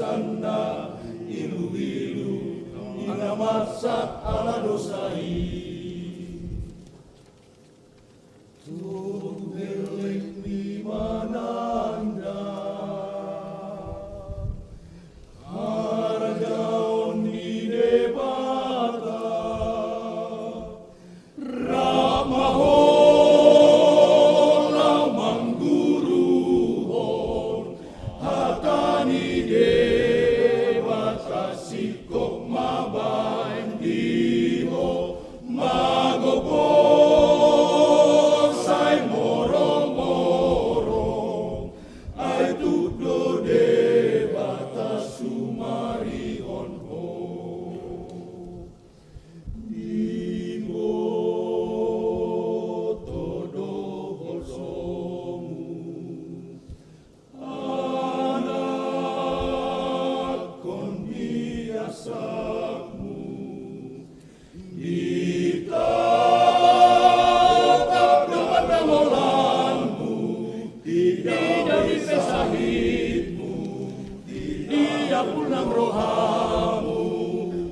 sana ilu-ilu ina masak ala dosai tu belek di mananda hargaon di debata ramahon lamang guruhon hatani debata sikok mabain diho magopo sai morong-morong ai tudo debata sumari onho dibo todo hosomu anak kon biasamu ditatap dengan damolanmu tidak disahitmu tidak pulang rohamu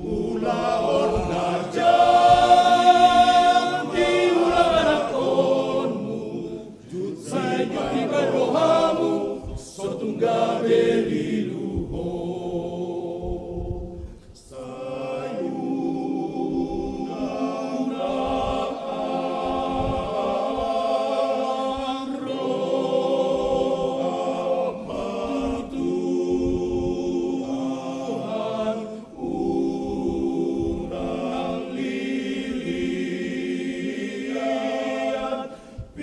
ulaon najam diulang anakonmu sayang di rohamu sotungga beliluho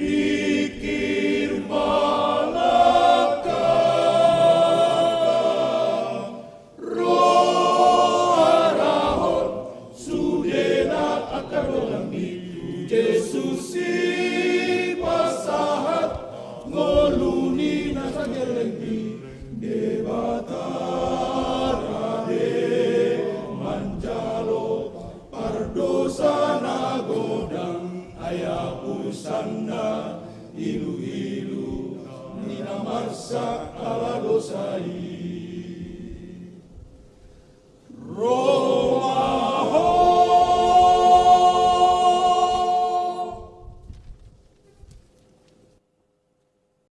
pikir balaka roh arahon sudena akarolang itu Yesus si pasahat ngoluni nasa gelenggi debatarade manjalo pardosa nagodang ayapu sana ilu-ilu nina marsak ala dosai